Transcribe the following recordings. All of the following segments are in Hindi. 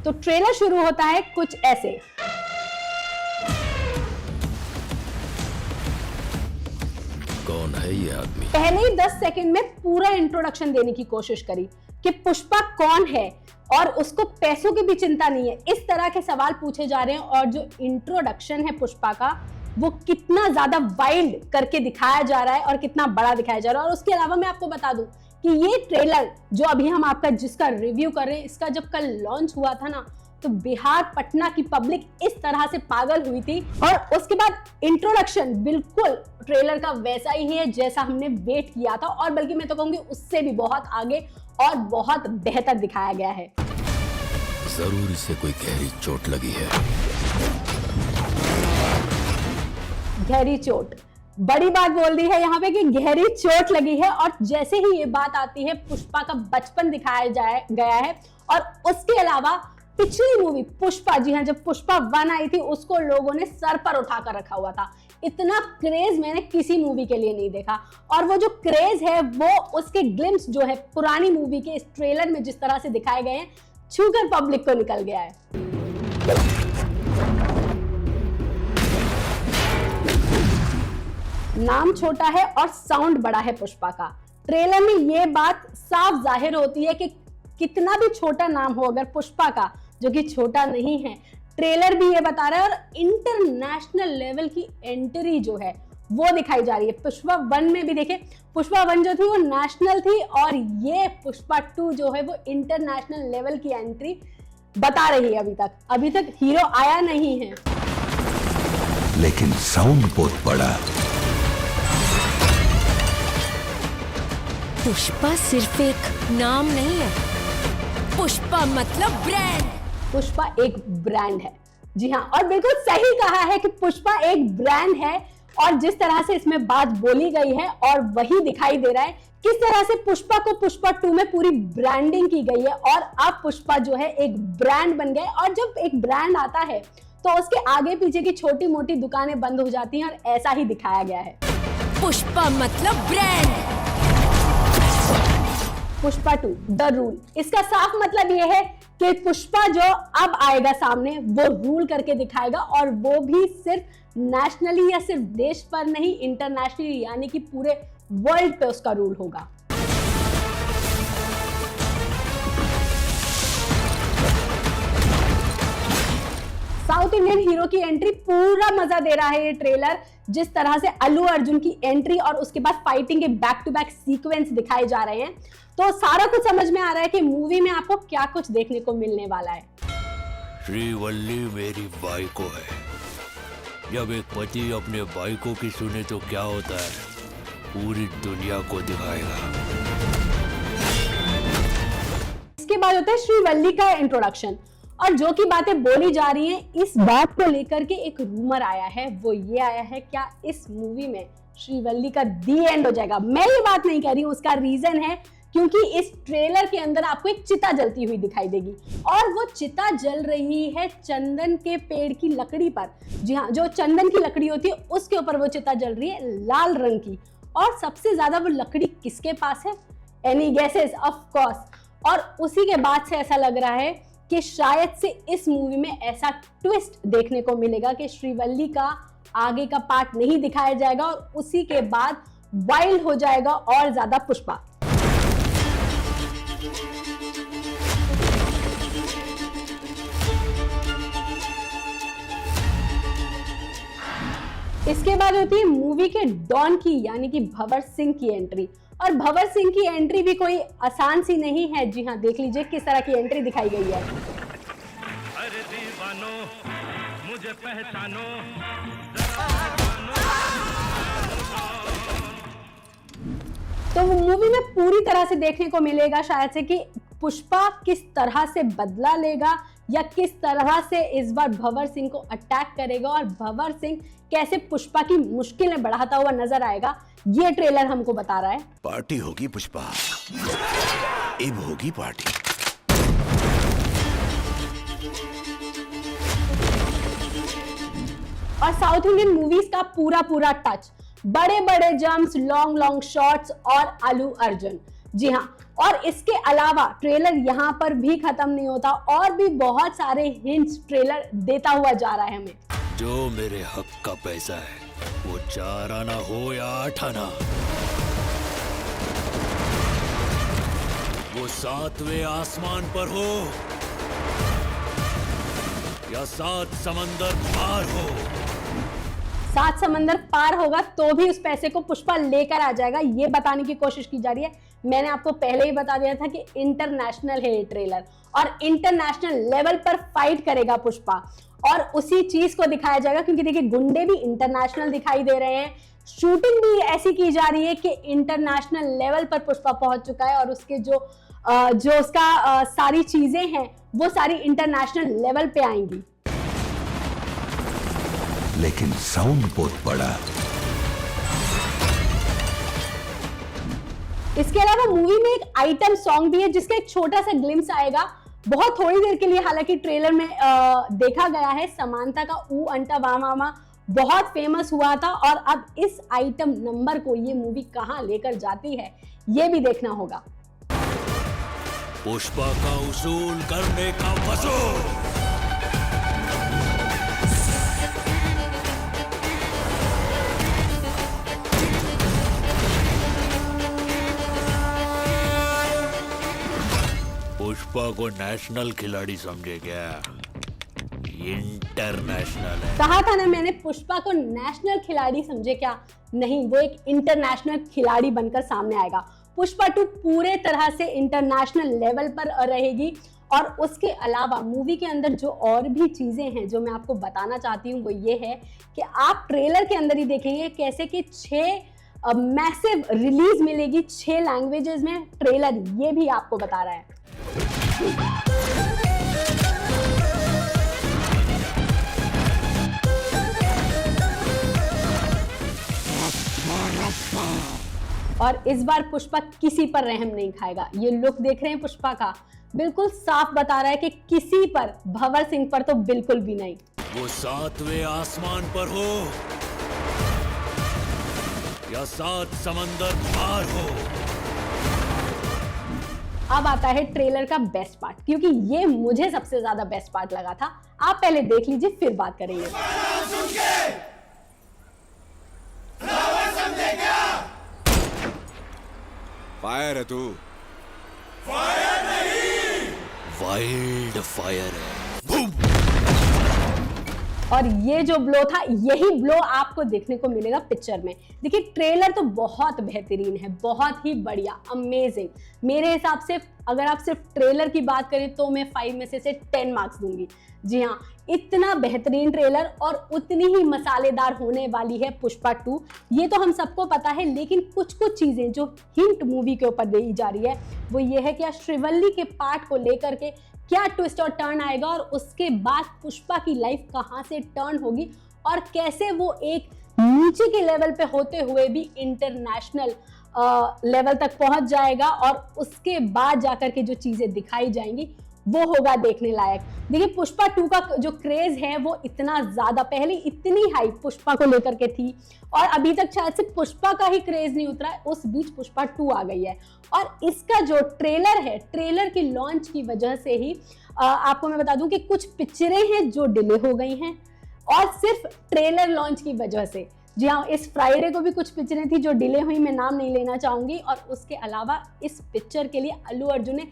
तो ट्रेलर शुरू होता है कुछ ऐसे। कौन है ये आदमी? पहले ही 10 सेकंड में पूरा इंट्रोडक्शन देने की कोशिश करी कि पुष्पा कौन है और उसको पैसों की भी चिंता नहीं है। इस तरह के सवाल पूछे जा रहे हैं और जो इंट्रोडक्शन है पुष्पा का वो कितना ज्यादा वाइल्ड करके दिखाया जा रहा है और कितना बड़ा दिखाया जा रहा है। और उसके अलावा मैं आपको बता दूं कि ये ट्रेलर जो अभी हम आपका जिसका रिव्यू कर रहे हैं, इसका जब कल लॉन्च हुआ था ना, तो बिहार पटना की पब्लिक इस तरह से पागल हुई थी। और उसके बाद इंट्रोडक्शन बिल्कुल ट्रेलर का वैसा ही है जैसा हमने वेट किया था, और बल्कि मैं तो कहूंगी उससे भी बहुत आगे और बहुत बेहतर दिखाया गया है। जरूर इसे कोई गहरी चोट लगी है। गहरी चोट, बड़ी बात बोल दी है यहाँ पे कि गहरी चोट लगी है। और जैसे ही ये बात आती है, पुष्पा का बचपन दिखाया गया है। और उसके अलावा पिछली मूवी पुष्पा, जी हाँ, जब पुष्पा 1 आई थी उसको लोगों ने सर पर उठाकर रखा हुआ था। इतना क्रेज मैंने किसी मूवी के लिए नहीं देखा। और वो जो क्रेज है वो उसके ग्लिम्स जो है पुरानी मूवी के इस ट्रेलर में जिस तरह से दिखाए गए हैं, छूकर पब्लिक को निकल गया है। नाम छोटा है और साउंड बड़ा है पुष्पा का। ट्रेलर में ये बात साफ जाहिर होती है कि कितना भी छोटा नाम हो, अगर पुष्पा का, जो कि छोटा नहीं है, ट्रेलर भी ये बता रहा है। और इंटरनेशनल लेवल की एंट्री जो है वो दिखाई जा रही है। पुष्पा 1 में भी देखे, पुष्पा 1 जो थी वो नेशनल थी, और ये पुष्पा 2 जो है वो इंटरनेशनल लेवल की एंट्री बता रही है। अभी तक हीरो आया नहीं है, लेकिन साउंड बहुत बड़ा। पुष्पा सिर्फ एक नाम नहीं है, पुष्पा मतलब ब्रांड। पुष्पा एक ब्रांड है, जी हाँ, और बिल्कुल सही कहा है कि पुष्पा एक ब्रांड है। और जिस तरह से इसमें बात बोली गई है और वही दिखाई दे रहा है किस तरह से पुष्पा को पुष्पा 2 में पूरी ब्रांडिंग की गई है, और अब पुष्पा जो है एक ब्रांड बन गए। और जब एक ब्रांड आता है तो उसके आगे पीछे की छोटी मोटी दुकानें बंद हो जाती हैं, और ऐसा ही दिखाया गया है। पुष्पा मतलब ब्रांड। पुष्पा 2 द रूल, इसका साफ मतलब यह है कि पुष्पा जो अब आएगा सामने वो रूल करके दिखाएगा, और वो भी सिर्फ नेशनली या सिर्फ देश पर नहीं, इंटरनेशनली, यानी कि पूरे वर्ल्ड पे उसका रूल होगा। साउथ इंडियन हीरो की एंट्री पूरा मजा दे रहा है ये ट्रेलर। जिस तरह से अल्लू अर्जुन की एंट्री और उसके बाद फाइटिंग के बैक टू बैक सीक्वेंस दिखाए जा रहे हैं, तो सारा कुछ समझ में आ रहा है कि मूवी में आपको क्या कुछ देखने को मिलने वाला है। श्रीवल्ली मेरी बाइको है। जब एक पति अपने बाइको की सुने तो क्या होता है, पूरी दुनिया को दिखाएगा। इसके बाद होता है श्रीवल्ली का इंट्रोडक्शन, और जो की बातें बोली जा रही हैं, इस बात को लेकर के एक रूमर आया है। वो ये आया है, क्या इस मूवी में श्रीवल्ली का दी एंड हो जाएगा। मैं ये बात नहीं कह रही हूँ, उसका रीजन है क्योंकि इस ट्रेलर के अंदर आपको एक चिता जलती हुई दिखाई देगी, और वो चिता जल रही है चंदन के पेड़ की लकड़ी पर। जी हाँ, जो चंदन की लकड़ी होती है उसके ऊपर वो चिता जल रही है लाल रंग की। और सबसे ज्यादा वो लकड़ी किसके पास है? Any guesses? Of course. और उसी के बाद से ऐसा लग रहा है कि शायद से इस मूवी में ऐसा ट्विस्ट देखने को मिलेगा कि श्रीवल्ली का आगे का पार्ट नहीं दिखाया जाएगा, और उसी के बाद वाइल्ड हो जाएगा और ज्यादा पुष्पा। इसके बाद होती है मूवी के डॉन की, यानी कि भंवर सिंह की एंट्री। और भंवर सिंह की एंट्री भी कोई आसान सी नहीं है। जी हाँ, देख लीजिए किस तरह की एंट्री दिखाई गई है। अरे दीवानो मुझे पहचानो, तो मूवी में पूरी तरह से देखने को मिलेगा शायद से कि पुष्पा किस तरह से बदला लेगा, या किस तरह से इस बार भंवर सिंह को अटैक करेगा, और भंवर सिंह कैसे पुष्पा की मुश्किलें बढ़ाता हुआ नजर आएगा, ये ट्रेलर हमको बता रहा है। पार्टी होगी पुष्पा, अब होगी पार्टी। और साउथ इंडियन मूवीज का पूरा टच, बड़े बड़े जंप्स, लॉन्ग शॉट्स और अल्लू अर्जुन। जी हाँ, और इसके अलावा ट्रेलर यहाँ पर भी खत्म नहीं होता, और भी बहुत सारे हिंट्स ट्रेलर देता हुआ जा रहा है हमें। जो मेरे हक का पैसा है वो 4 आना हो या 8 आना, वो 7वें आसमान पर हो या 7 समंदर पार हो। 7 समंदर पार होगा तो भी उस पैसे को पुष्पा लेकर आ जाएगा, ये बताने की कोशिश की जा रही है। मैंने आपको पहले ही बता दिया था कि इंटरनेशनल है ये ट्रेलर, और इंटरनेशनल लेवल पर फाइट करेगा पुष्पा, और उसी चीज को दिखाया जाएगा। क्योंकि देखिए गुंडे भी इंटरनेशनल दिखाई दे रहे हैं, शूटिंग भी ऐसी की जा रही है कि इंटरनेशनल लेवल पर पुष्पा पहुंच चुका है, और उसके जो उसका सारी चीजें हैं वो सारी इंटरनेशनल लेवल पे आएंगी। लेकिन साउंड बहुत बड़ा। इसके अलावा मूवी में एक आइटम सॉन्ग भी है जिसका एक छोटा सा ग्लिम्स आएगा, बहुत थोड़ी देर के लिए, हालांकि ट्रेलर में देखा गया है। समांथा का ऊ अंटा वामा बहुत फेमस हुआ था, और अब इस आइटम नंबर को ये मूवी कहां लेकर जाती है ये भी देखना होगा। पुष्पा का उसूल करने का वसूल। पुष्पा को नेशनल खिलाड़ी समझे क्या? इंटरनेशनल है। कहा था ना मैंने, पुष्पा को नेशनल खिलाड़ी समझे क्या? नहीं, वो एक इंटरनेशनल खिलाड़ी बनकर सामने आएगा। पुष्पा 2 पूरे तरह से इंटरनेशनल लेवल पर रहेगी, और उसके अलावा मूवी के अंदर जो और भी चीजें हैं जो मैं आपको बताना चाहती हूँ वो ये है कि आप ट्रेलर के अंदर ही देखेंगे कैसे कि 6 मैसिव रिलीज मिलेगी 6 लैंग्वेजेस में। ट्रेलर ये भी आपको बता रहा है। और इस बार पुष्पा किसी पर रहम नहीं खाएगा। ये लुक देख रहे हैं पुष्पा का, बिल्कुल साफ बता रहा है कि किसी पर, भंवर सिंह पर तो बिल्कुल भी नहीं। वो 7वें आसमान पर हो या 7 समंदर पार हो। अब आता है ट्रेलर का बेस्ट पार्ट, क्योंकि ये मुझे सबसे ज्यादा बेस्ट पार्ट लगा था। आप पहले देख लीजिए फिर बात करेंगे। फायर है तू। फायर नहीं, वाइल्ड फायर है। बूम। और ये जो ब्लो था, यही ब्लो आपको देखने को मिलेगा पिक्चर में। देखिए ट्रेलर तो बहुत बेहतरीन है, बहुत ही बढ़िया, अमेजिंग। मेरे हिसाब से अगर आप सिर्फ ट्रेलर की बात करें तो मैं 5 में से 10 मार्क्स दूंगी। जी हाँ, इतना बेहतरीन ट्रेलर, और उतनी ही मसालेदार होने वाली है पुष्पा 2, ये तो हम सबको पता है। लेकिन कुछ चीजें जो हिंट मूवी के ऊपर दी जा रही है वो ये है कि श्रीवल्ली के पार्ट को लेकर के क्या ट्विस्ट और टर्न आएगा, और उसके बाद पुष्पा की लाइफ कहां से टर्न होगी, और कैसे वो एक नीचे के लेवल पे होते हुए भी इंटरनेशनल लेवल तक पहुंच जाएगा, और उसके बाद जाकर के जो चीजें दिखाई जाएंगी वो होगा देखने लायक। देखिए पुष्पा 2 का जो क्रेज है वो इतना ज्यादा, पहले इतनी हाइप पुष्पा को लेकर के थी, और अभी तक शायद से पुष्पा का ही क्रेज नहीं उतरा है, उस बीच पुष्पा 2 आ गई है। और इसका जो ट्रेलर है, ट्रेलर की लॉन्च की वजह से ही आपको मैं बता दूं कि कुछ पिक्चरें हैं जो डिले हो गई हैं, और सिर्फ ट्रेलर लॉन्च की वजह से। जी हाँ, इस फ्राइडे को भी कुछ पिक्चरें थी जो डिले हुई, मैं नाम नहीं लेना चाहूंगी। और उसके अलावा इस पिक्चर के लिए अल्लू अर्जुन ने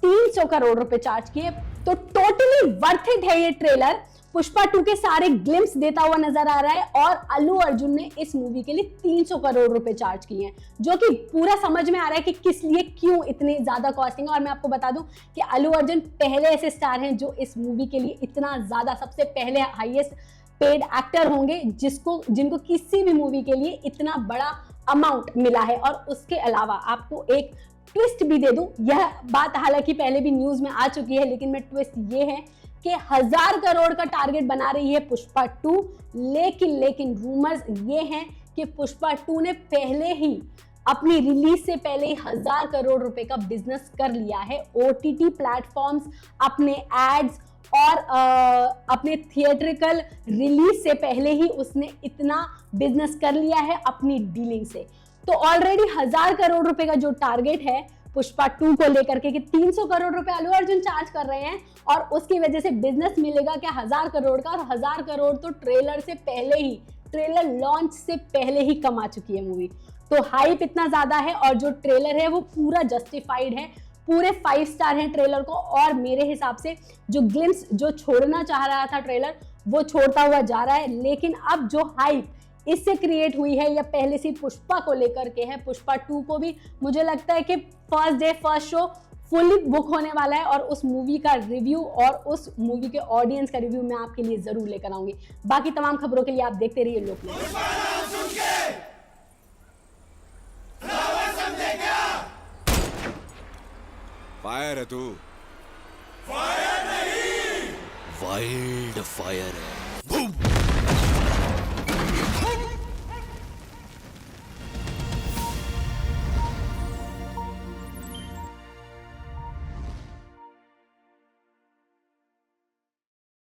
300 करोड़ रुपए चार्ज किए। तो टोटली वर्थ इट है ये ट्रेलर। पुष्पा 2 के सारे ग्लिम्स देता हुआ नजर आ रहा है, और अल्लू अर्जुन ने इस मूवी के लिए 300 करोड़ रुपए चार्ज किए हैं, जो कि पूरा समझ में आ रहा है कि किस लिए, क्यों इतनी ज्यादा कॉस्टिंग है। और मैं आपको बता दूं कि अल्लू अर्जुन पहले ऐसे स्टार हैं जो इस मूवी के लिए इतना ज्यादा, सबसे पहले हाईएस्ट पेड एक्टर होंगे जिनको किसी भी मूवी के लिए इतना बड़ा अमाउंट मिला है। और उसके अलावा आपको एक ट्विस्ट भी दे दूं, यह बात हालांकि पहले भी न्यूज में आ चुकी है, लेकिन मैं ट्विस्ट ये है कि 1000 करोड़ का टारगेट बना रही है पुष्पा 2। लेकिन रूमर्स ये हैं कि पुष्पा 2 ने पहले ही अपनी रिलीज से पहले ही 1000 करोड़ रुपए का बिजनेस कर लिया है। ओटीटी प्लेटफॉर्म्स, अपने एड्स और अपने थिएट्रिकल रिलीज से पहले ही उसने इतना बिजनेस कर लिया है अपनी डीलिंग से। तो ऑलरेडी 1000 करोड़ रुपए का जो टारगेट है पुष्पा 2 को लेकर के कि 300 करोड़ रुपए अल्लू अर्जुन चार्ज कर रहे हैं और उसकी वजह से बिजनेस मिलेगा क्या 1000 करोड़ का, और 1000 करोड़ तो ट्रेलर से पहले ही, ट्रेलर लॉन्च से पहले ही कमा चुकी है मूवी। तो हाइप इतना ज्यादा है और जो ट्रेलर है वो पूरा जस्टिफाइड है, पूरे 5 स्टार हैं ट्रेलर को। और मेरे हिसाब से जो ग्लिम्स जो छोड़ना चाह रहा था ट्रेलर वो छोड़ता हुआ जा रहा है, लेकिन अब जो हाइप इससे क्रिएट हुई है या पहले से पुष्पा को लेकर के है, पुष्पा 2 को भी मुझे लगता है कि first day first show fully book होने वाला है और उस मूवी का रिव्यू और उस मूवी के ऑडियंस का रिव्यू मैं आपके लिए जरूर लेकर आऊंगी। बाकी तमाम खबरों के लिए आप देखते रहिए लोकमत। फायर है तू, वाइल्ड फायर है।